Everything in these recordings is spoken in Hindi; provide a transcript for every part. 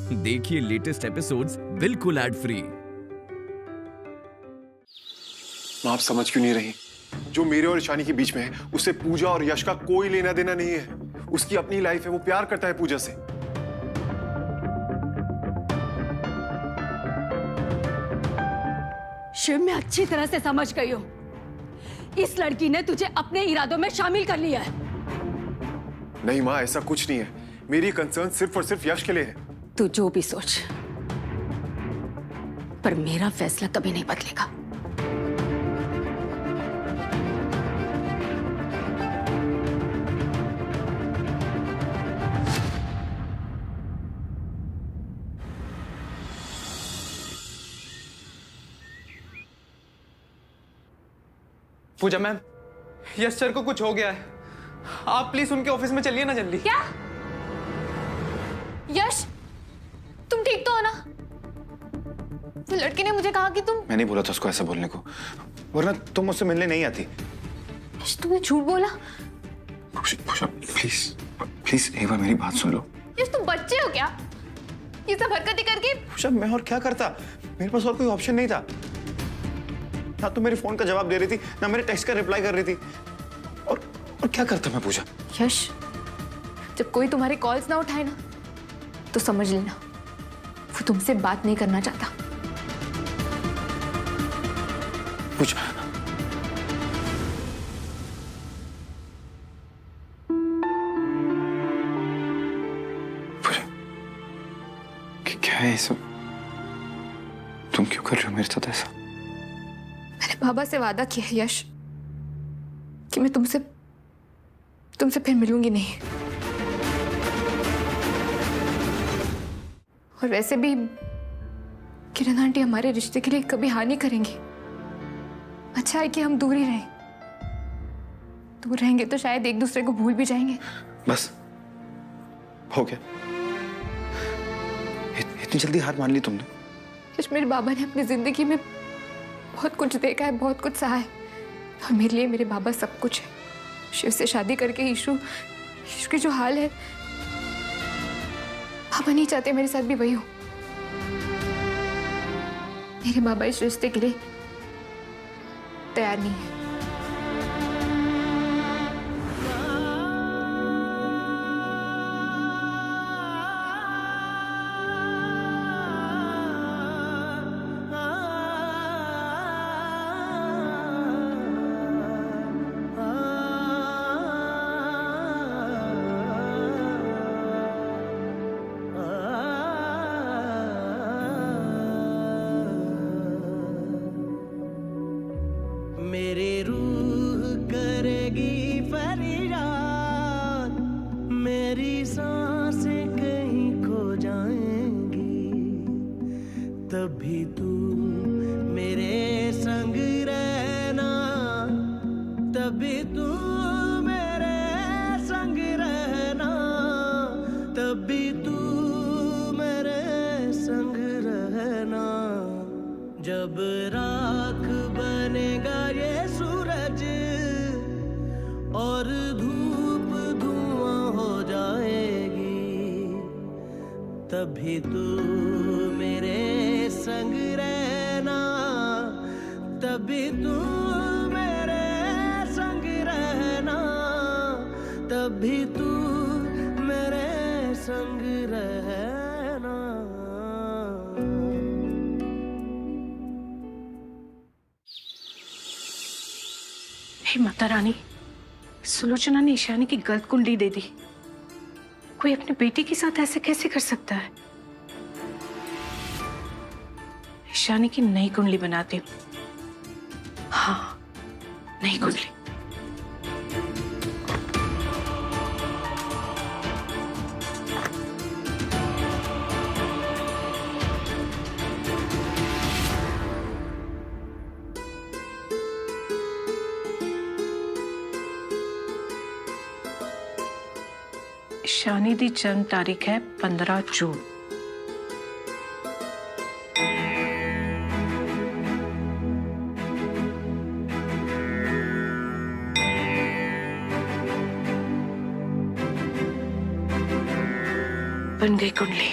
देखिए लेटेस्ट एपिसोड्स बिल्कुल एड फ्री। आप समझ क्यों नहीं रही? जो मेरे और ईशानी के बीच में है उससे पूजा और यश का कोई लेना देना नहीं है। उसकी अपनी लाइफ है, वो प्यार करता है पूजा से। शिव, मैं अच्छी तरह से समझ गई हूँ। इस लड़की ने तुझे अपने इरादों में शामिल कर लिया है। नहीं माँ, ऐसा कुछ नहीं है। मेरी कंसर्न सिर्फ और सिर्फ यश के लिए है। तू जो भी सोच, पर मेरा फैसला कभी नहीं बदलेगा। पूजा मैम, यश सर को कुछ हो गया है। आप प्लीज उनके ऑफिस में चलिए ना जल्दी। क्या? यश, तुम ठीक तो हो ना? वो लड़के ने मुझे कहा कि तुम... मैं नहीं बोला था उसको ऐसा बोलने को, वरना तुम मुझसे मिलने नहीं आती। यश, तुमने झूठ बोला। पूजा प्लीज प्लीज एक बार मेरी बात सुन लो। यश, तुम बच्चे हो क्या? ये सब हरकतें करके? पूजा मैं और क्या करता, मेरे पास और कोई ऑप्शन नहीं था। ना तो मेरे फोन का जवाब दे रही थी, ना मेरे टेक्स्ट का रिप्लाई कर रही थी। और क्या करता मैं पूजा? यश, जब कोई तुम्हारे कॉल्स ना उठाए ना, तो समझ लेना वो तुमसे बात नहीं करना चाहता। पूजा पूजा क्या है ये सब? तुम क्यों कर रहे हो मेरे साथ ऐसा? मैंने बाबा से वादा किया है यश कि मैं तुमसे फिर मिलूंगी नहीं। और वैसे भी किरण आंटी हमारे रिश्ते के लिए कभी हाँ नहीं करेंगी। अच्छा है कि हम दूर ही रहें। दूर रहेंगे तो शायद एक दूसरे को भूल भी जाएंगे। बस हो गया? इतनी जल्दी हार मान ली तुमने? यश, मेरे बाबा ने अपनी जिंदगी में बहुत कुछ देखा है, बहुत कुछ सहा है, और मेरे लिए मेरे बाबा सब कुछ है। शिव से शादी करके ईशु के जो हाल है, बाबा नहीं चाहते मेरे साथ भी वही हो। मेरे बाबा इस रिश्ते के लिए तैयार नहीं है। मेरी रूह करेगी फरियाद, मेरी सांसें कहीं खो जाएंगी, तभी तू मेरे संग रहना, तभी तू मेरे संग रहना, तभी तू मेरे संग रहना। जब राख बनेगा ये सूरज और धूप धुआं हो जाएगी, तभी तू मेरे संग रहना, तभी तू मेरे संग रहना, तभी तू मेरे संग रहना। हे माता रानी, सुलोचना ने ईशानी की गलत कुंडली दे दी। कोई अपनी बेटी के साथ ऐसे कैसे कर सकता है? ईशानी की नई कुंडली बनाती हूँ। हाँ, नई कुंडली। ईशानी दी जन्म तारीख है 15 जून। बन गई कुंडली।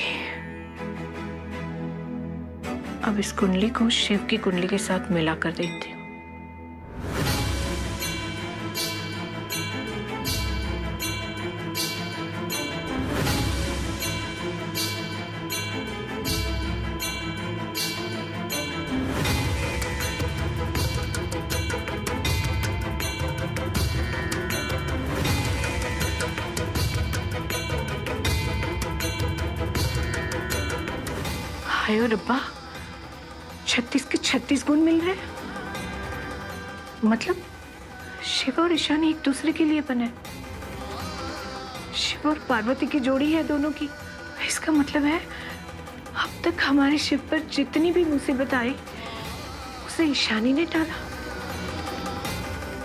अब इस कुंडली को शिव की कुंडली के साथ मिला कर देखती हूँ। हाय रब्बा, 36 के 36 गुण मिल रहे हैं। मतलब शिव और ईशानी एक दूसरे के लिए बने। शिव और पार्वती की जोड़ी है दोनों की। इसका मतलब है अब तक हमारे शिव पर जितनी भी मुसीबत आई उसे ईशानी ने टाला।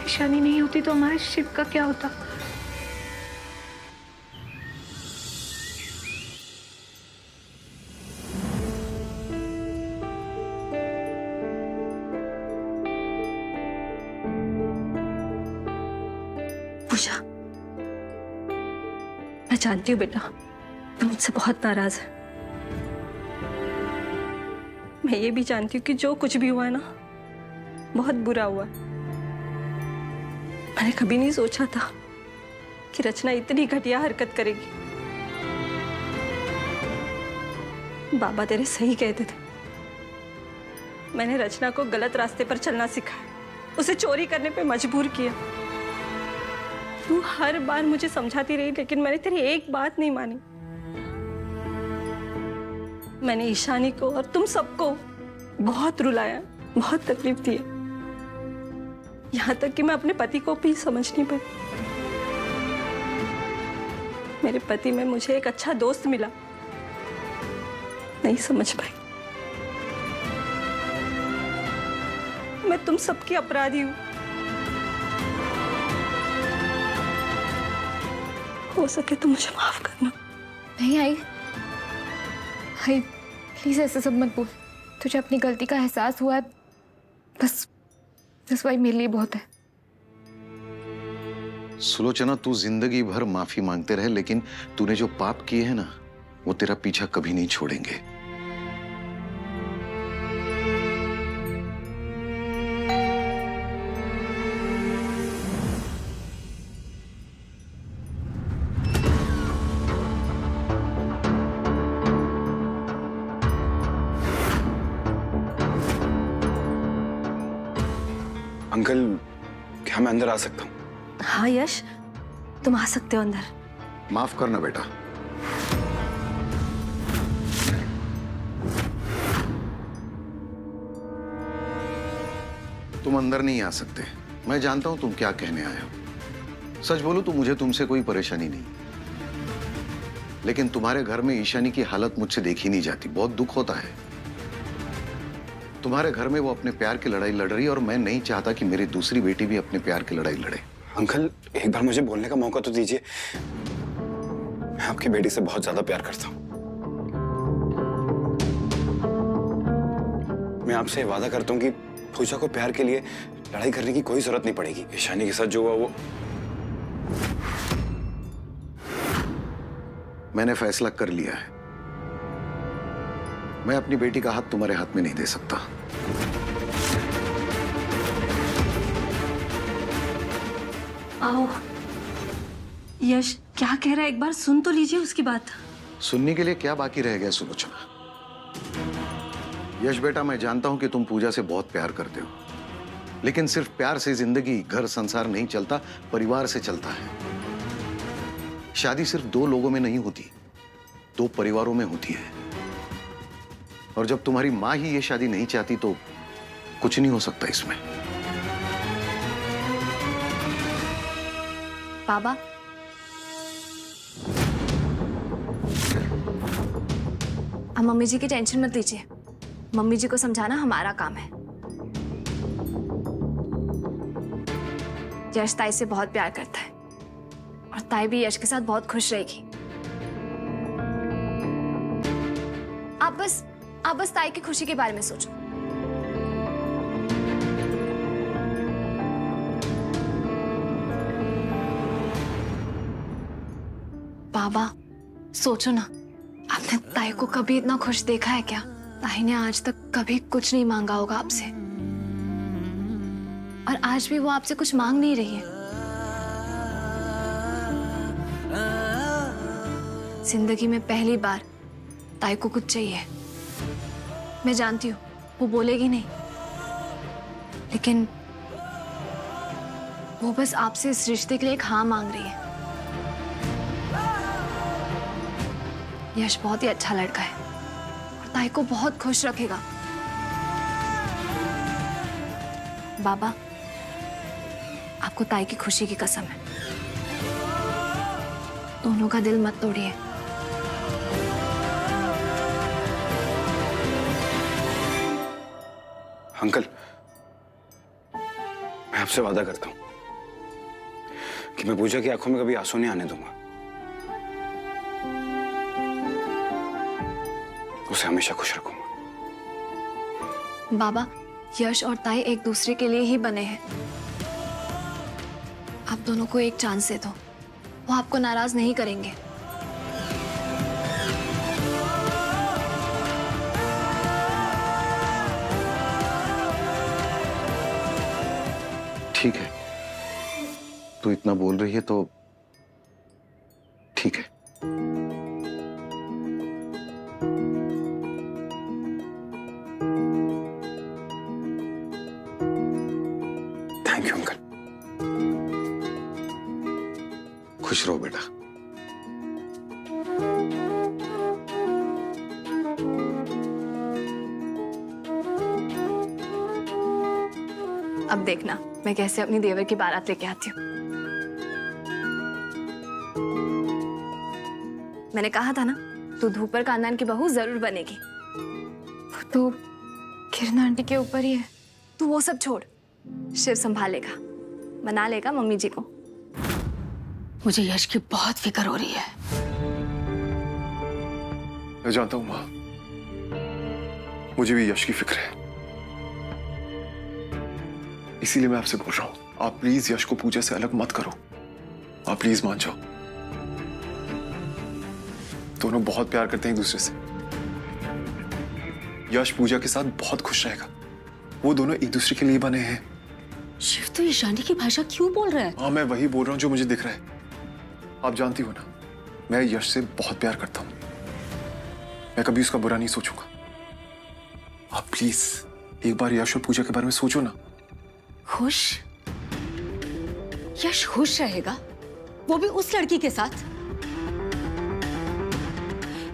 ईशानी नहीं होती तो हमारे शिव का क्या होता? पूजा, मैं जानती हूँ बेटा, तुम मुझसे बहुत नाराज है। मैं ये भी जानती हूँ कि जो कुछ भी हुआ है ना, बहुत बुरा हुआ है। मैंने कभी नहीं सोचा था कि रचना इतनी घटिया हरकत करेगी। बाबा तेरे सही कहते थे। मैंने रचना को गलत रास्ते पर चलना सिखाया, उसे चोरी करने पे मजबूर किया। तू हर बार मुझे समझाती रही, लेकिन मैंने तेरी एक बात नहीं मानी। मैंने ईशानी को और तुम सबको बहुत रुलाया, बहुत तकलीफ दी, यहां तक कि मैं अपने पति को भी समझ नहीं पाई। मेरे पति में मुझे एक अच्छा दोस्त मिला, नहीं समझ पाई। मैं तुम सबकी अपराधी हूं। हो सके तो मुझे माफ करना। नहीं आई, आई प्लीज ऐसे सब मत बोल। तुझे अपनी गलती का एहसास हुआ है, बस भाई मेरे लिए बहुत है। सुलोचना, तू जिंदगी भर माफी मांगते रहे, लेकिन तूने जो पाप किए हैं ना, वो तेरा पीछा कभी नहीं छोड़ेंगे। अंकल, क्या मैं अंदर आ सकता हूँ? हाँ यश, तुम आ सकते हो अंदर। माफ करना बेटा। तुम अंदर नहीं आ सकते। मैं जानता हूं तुम क्या कहने आए हो। सच बोलो तो मुझे तुमसे कोई परेशानी नहीं, लेकिन तुम्हारे घर में ईशानी की हालत मुझसे देखी नहीं जाती। बहुत दुख होता है। तुम्हारे घर में वो अपने प्यार की लड़ाई लड़ रही है, और मैं नहीं चाहता कि मेरी दूसरी बेटी भी अपने प्यार की लड़ाई लड़े। अंकल, एक बार मुझे बोलने का मौका तो दीजिए। मैं आपकी बेटी से बहुत ज्यादा प्यार करता हूँ। मैं आपसे वादा करता हूँ कि पूजा को प्यार के लिए लड़ाई करने की कोई जरूरत नहीं पड़ेगी। ईशानी के साथ जो हुआ वो मैंने फैसला कर लिया है। मैं अपनी बेटी का हाथ तुम्हारे हाथ में नहीं दे सकता। आओ। यश क्या कह रहा है, एक बार सुन तो लीजिए उसकी बात। सुनने के लिए क्या बाकी रह गया सुलोचना? यश बेटा, मैं जानता हूं कि तुम पूजा से बहुत प्यार करते हो, लेकिन सिर्फ प्यार से जिंदगी, घर, संसार नहीं चलता, परिवार से चलता है। शादी सिर्फ दो लोगों में नहीं होती, दो परिवारों में होती है। और जब तुम्हारी माँ ही ये शादी नहीं चाहती तो कुछ नहीं हो सकता इसमें। बाबा, अब मम्मी जी की टेंशन मत लीजिए। मम्मी जी को समझाना हमारा काम है। यश ताई से बहुत प्यार करता है, और ताई भी यश के साथ बहुत खुश रहेगी। आप बस ताई की खुशी के बारे में सोचो। बाबा, सोचो ना, आपने ताई को कभी इतना खुश देखा है क्या? ताई ने आज तक कभी कुछ नहीं मांगा होगा आपसे, और आज भी वो आपसे कुछ मांग नहीं रही है। जिंदगी में पहली बार ताई को कुछ चाहिए। मैं जानती हूँ वो बोलेगी नहीं, लेकिन वो बस आपसे इस रिश्ते के लिए एक हाँ मांग रही है। यश बहुत ही अच्छा लड़का है और ताई को बहुत खुश रखेगा। बाबा, आपको ताई की खुशी की कसम है, दोनों का दिल मत तोड़िए। अंकल, मैं आपसे वादा करता हूं कि मैं पूजा की आंखों में कभी आंसू नहीं आने दूंगा। उसे हमेशा खुश रखूंगा। बाबा, यश और ताई एक दूसरे के लिए ही बने हैं। आप दोनों को एक चांस दे दो, वो आपको नाराज नहीं करेंगे। ठीक है, तू इतना बोल रही है तो ठीक है। Thank you uncle. खुश रहो बेटा। अब देखना मैं कैसे अपनी देवर की बारात लेके आती हूँ। मैंने कहा था ना, तू धूपर खानदान की बहू जरूर बनेगी। वो तो किरण आंटी के ऊपर ही है। तू वो सब छोड़, शिव संभालेगा, मना लेगा मम्मी जी को। मुझे यश की बहुत फिक्र हो रही है। मैं जानता हूं माँ, मुझे भी यश की फिक्र है। इसीलिए मैं आपसे बोल रहा हूं, आप प्लीज यश को पूजा से अलग मत करो। आप प्लीज मान जाओ। दोनों बहुत प्यार करते हैं एक दूसरे से। यश पूजा के साथ बहुत खुश रहेगा। वो दोनों एक दूसरे के लिए बने हैं। शिव तो ईशानी की भाषा क्यों बोल रहा है? हाँ, मैं वही बोल रहा हूं जो मुझे दिख रहा है। आप जानती हो ना, मैं यश से बहुत प्यार करता हूं। मैं कभी उसका बुरा नहीं सोचूंगा। आप प्लीज एक बार यश और पूजा के बारे में सोचो ना। खुश? यश खुश रहेगा, वो भी उस लड़की के साथ?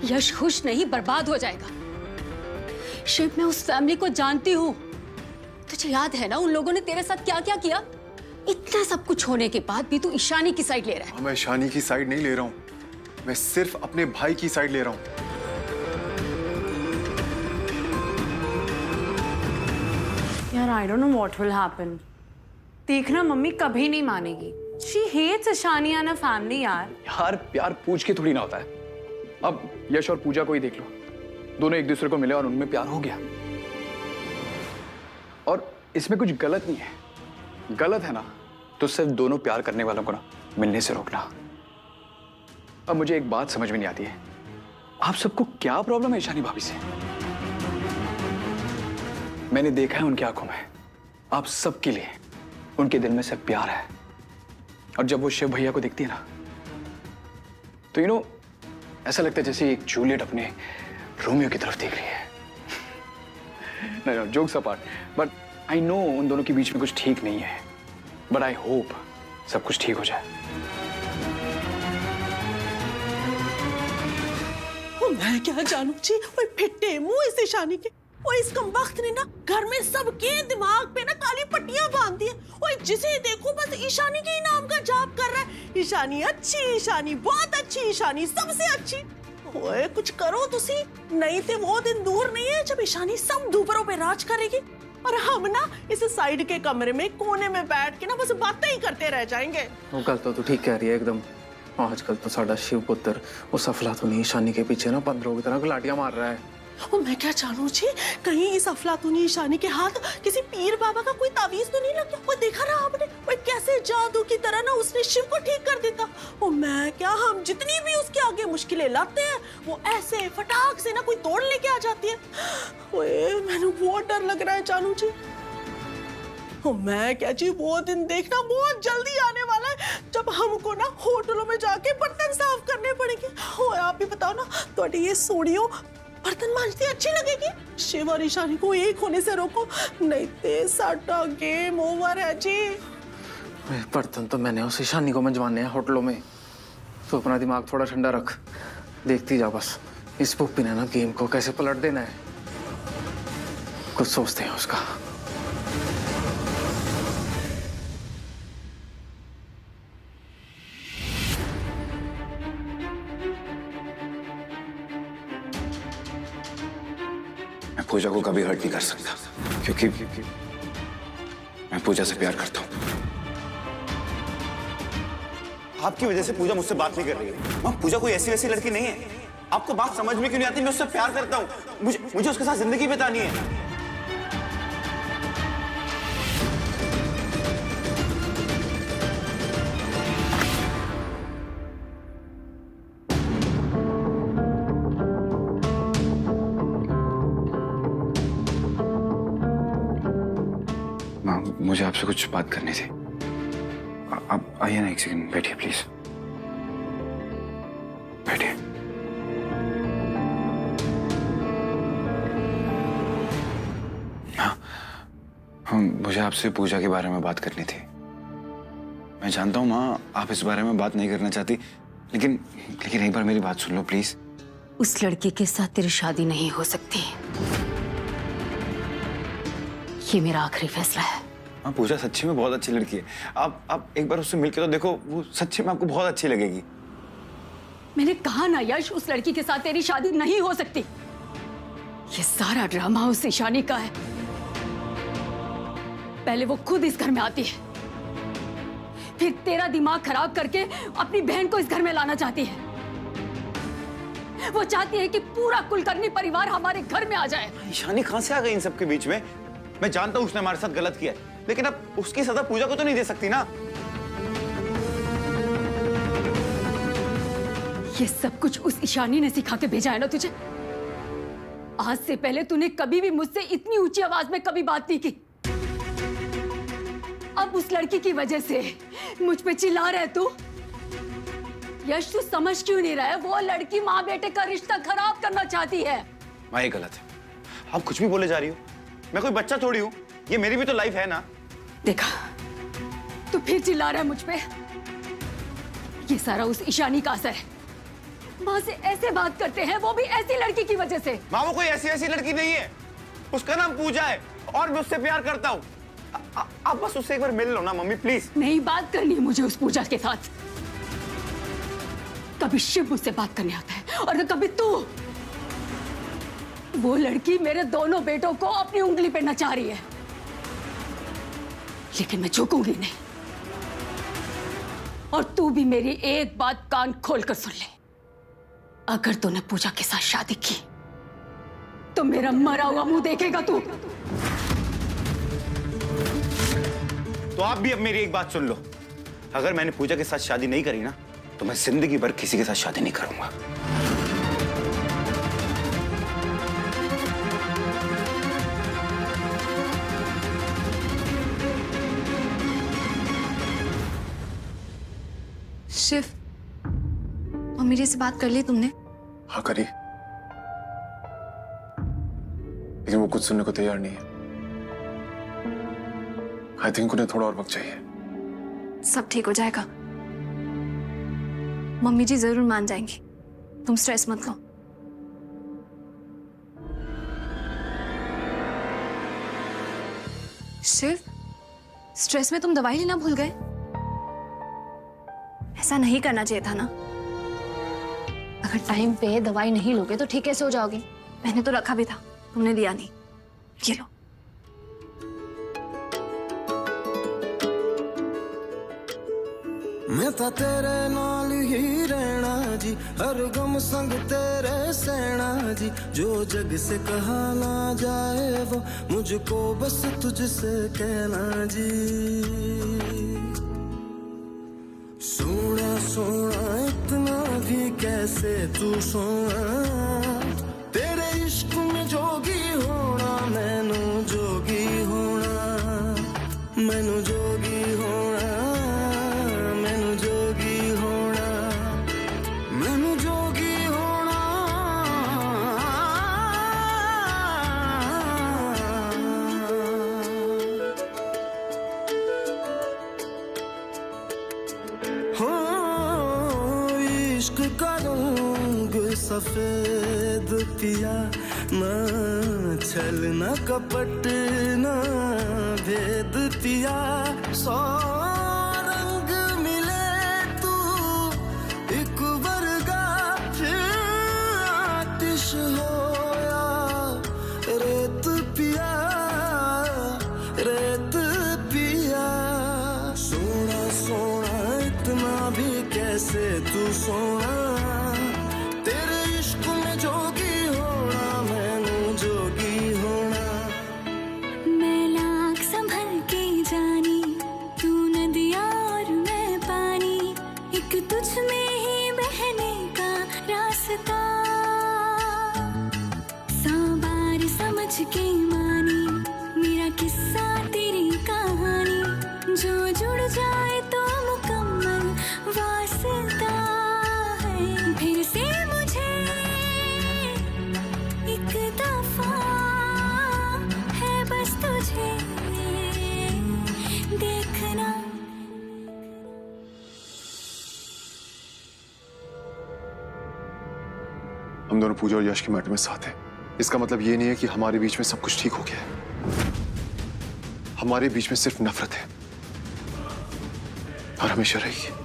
यश खुश नहीं, बर्बाद हो जाएगा। शिव, मैं उस फैमिली को जानती हूं। तुझे याद है ना उन लोगों ने तेरे साथ क्या क्या किया? इतना सब कुछ होने के बाद भी तू ईशानी की साइड ले रहा है। मैं ईशानी की साइड नहीं ले रहा हूं, मैं सिर्फ अपने भाई की साइड ले रहा हूं। यार, I don't know what will happen. देखना, मम्मी कभी नहीं मानेगी। She hates Ishani and her family यार। यार, प्यार पूछ के थोड़ी ना होता है। अब यश और पूजा को ही देख लो, दोनों एक दूसरे को मिले और उनमें प्यार हो गया। और इसमें कुछ गलत नहीं है। गलत है ना तो सिर्फ दोनों प्यार करने वालों को ना मिलने से रोकना। अब मुझे एक बात समझ में नहीं आती है, आप सबको क्या प्रॉब्लम है ईशानी भाभी से? मैंने देखा है उनकी आंखों में, आप सबके लिए उनके दिल में से प्यार है। और जब वो शिव भैया को देखती है ना, तो ऐसा लगता है जैसे एक जूलियट अपने रोमियो की तरफ देख रही है। नहीं, jokes apart, but I know उन दोनों के बीच में कुछ ठीक नहीं है, बट आई होप सब कुछ ठीक हो जाए। मैं क्या जानू जी, वो फिट्टे मुंह इस ईशानी के। वो इस कमबख्त ने ना घर में सबके दिमाग पे ना काली पट्टियां बांध दी है। वो जिसे देखो बस ईशानी के ही नाम का जाप कर रहा है। ईशानी अच्छी, ईशानी बहुत अच्छी, ईशानी सबसे अच्छी। ओए कुछ करो तुसी, नहीं तो वो दिन दूर नहीं है जब ईशानी सब दूपरों पे राज करेगी और हम ना इस साइड के कमरे में कोने में बैठ के ना बस बातें ही करते रह जाएंगे। वो गल तो तू ठीक कह रही है एकदम। आजकल तो साडा शिव पुत्र वो सफला तो नहीं ईशानी के पीछे ना बंदरों की तरह लाठियां मार रहा है। और मैं क्या जानू जी, कहीं इस अफलातूनी ईशानी के हाथ किसी पीर बाबा का कोई तावीज तो नहीं लग गया? वो देखा ना आपने, वो कैसे जादू की तरह ना उसने शिव को ठीक कर देता। और मैं क्या, हम जितनी भी उसके आगे मुश्किलें लाते हैं वो ऐसे फटाक से ना कोई तोड़ लेके आ जाती है। ओए मैंने बहुत डर लग रहा है जानू जी। मैं क्या जी, वो दिन देखना बहुत जल्दी आने वाला है जब हमको ना होटलों में जाके बर्तन साफ करने पड़ेंगे। और आप भी बताओ ना, तो ये सोनियो बर्तन मांजती अच्छी लगेगी? शिव और ईशानी को एक होने से रोको, नहीं तो सारा गेम ओवर है जी। बर्तन तो मैंने उस ईशानी को मंजवाने हैं होटलों में। तो अपना दिमाग थोड़ा ठंडा रख, देखती जा बस इस पुप्पी ने ना गेम को कैसे पलट देना है। कुछ सोचते हैं उसका। मैं पूजा को कभी हर्ट नहीं कर सकता, क्योंकि मैं पूजा से प्यार करता हूँ। आपकी वजह से पूजा मुझसे बात नहीं कर रही है। मां, पूजा कोई ऐसी वैसी लड़की नहीं है। आपको बात समझ में क्यों नहीं आती? मैं उससे प्यार करता हूँ, मुझे उसके साथ जिंदगी बितानी है। मां, मुझे आपसे कुछ बात करनी थी। आप आइए ना, एक सेकंड बैठिए प्लीज, बैठिए। हाँ, मुझे आपसे पूजा के बारे में बात करनी थी। मैं जानता हूँ माँ, आप इस बारे में बात नहीं करना चाहती, लेकिन एक बार मेरी बात सुन लो प्लीज। उस लड़के के साथ तेरी शादी नहीं हो सकती, ये मेरा आखिरी फैसला है। हाँ, पूजा सच्ची में बहुत अच्छी लड़की है। आप एक बार उससे मिलके तो देखो, वो सच्ची में आपको बहुत अच्छी लगेगी। मैंने कहा ना यश, उस लड़की के साथ तेरी शादी नहीं हो सकती। ये सारा ड्रामा उस ईशानी का है। पहले वो खुद इस घर में आती है, फिर तेरा दिमाग खराब करके अपनी बहन को इस घर में लाना चाहती है। वो चाहती है कि पूरा कुलकर्णी परिवार हमारे घर में आ जाए। ईशानी कहां से आ गई इन सबके बीच में? मैं जानता हूं उसने हमारे साथ गलत किया है, लेकिन अब उसकी सजा पूजा को तो नहीं दे सकती ना। ये सब कुछ उस ईशानी ने सिखा के भेजा है ना तुझे। आज से पहले तूने कभी भी मुझसे इतनी ऊंची आवाज में कभी बात नहीं की। अब उस लड़की की वजह से मुझ पे चिल्ला रहा है तू। यश, तू समझ क्यों नहीं रहा है? वो लड़की माँ बेटे का रिश्ता खराब करना चाहती है। माँ, ये गलत है। आप कुछ भी बोले जा रही हो। मैं कोई बच्चा थोड़ी हूँ, ये मेरी भी तो लाइफ है ना। देखा, तू फिर चिल्ला रहा है मुझ पे। ये सारा उस ईशानी का असर है। माँ से ऐसे बात करते हैं, वो भी ऐसी लड़की की वजह से। माँ, वो कोई ऐसी ऐसी लड़की नहीं है। उसका नाम पूजा है और मैं उससे प्यार करता हूँ। आप बस उससे एक बार मिल लो ना मम्मी, प्लीज। नहीं बात करनी है मुझे उस पूजा के साथ। कभी शिव मुझसे बात करने आता है और कभी तू। वो लड़की मेरे दोनों बेटों को अपनी उंगली पे नचा रही है, लेकिन मैं झुकूंगी नहीं। और तू भी मेरी एक बात कान खोलकर सुन ले। अगर तूने पूजा के साथ शादी की तो मेरा मरा हुआ मुंह देखेगा तू। तो आप भी अब मेरी एक बात सुन लो। अगर मैंने पूजा के साथ शादी नहीं करी ना, तो मैं जिंदगी भर किसी के साथ शादी नहीं करूंगा। शिव, मम्मी जी से बात कर ली तुमने? हाँ करी, लेकिन वो कुछ सुनने को तैयार नहीं है। आई थिंक उन्हें थोड़ा और वक्त चाहिए। सब ठीक हो जाएगा, मम्मी जी जरूर मान जाएंगी, तुम स्ट्रेस मत लो। शिव, स्ट्रेस में तुम दवाई लेना भूल गए। ऐसा नहीं करना चाहिए था ना। अगर टाइम पे दवाई नहीं लोगे तो ठीक कैसे हो जाओगे? मैंने तो रखा भी था, तुमने दिया नहीं। ये लो। मैं तो तेरे नाल ही रहना जी, हर गम संग तेरे सहना जी, जो जग से कहा ना जाए वो मुझको बस तुझसे कहना जी। सोना सोना इतना भी कैसे तू सोना, तेरे इश्क में जोगी होना, मैनू जोगी होना, मैनू जोगी होना, मैनू जोगी होना, मैनू जोगी होना। हो इश्क का रंग सफेद पिया, ना छल ना कपट ना भेद पिया, सौ रंग मिले तू एक वर्गा, फिर आतिश होया रेत पिया, रेत पिया। सोना सोना इतना भी कैसे तू सोना, तेरे इश्क में जोगी होना, मैनू जोगी होना। मैं लाख संभल के जानी, तू नदिया और मैं पानी, एक तुझ में ही बहने का रास्ता, 100 बार समझ के मानी मेरा किस्सा तेरी कहानी, जो जुड़ जाए तो मुकम्मल वास्ता है। फिर से मुझे एक दफा है बस तुझे देखना। हम दोनों पूजा और यश के मैटर में साथ हैं। इसका मतलब ये नहीं है कि हमारे बीच में सब कुछ ठीक हो गया है। हमारे बीच में सिर्फ नफरत है और हमेशा रहेगी।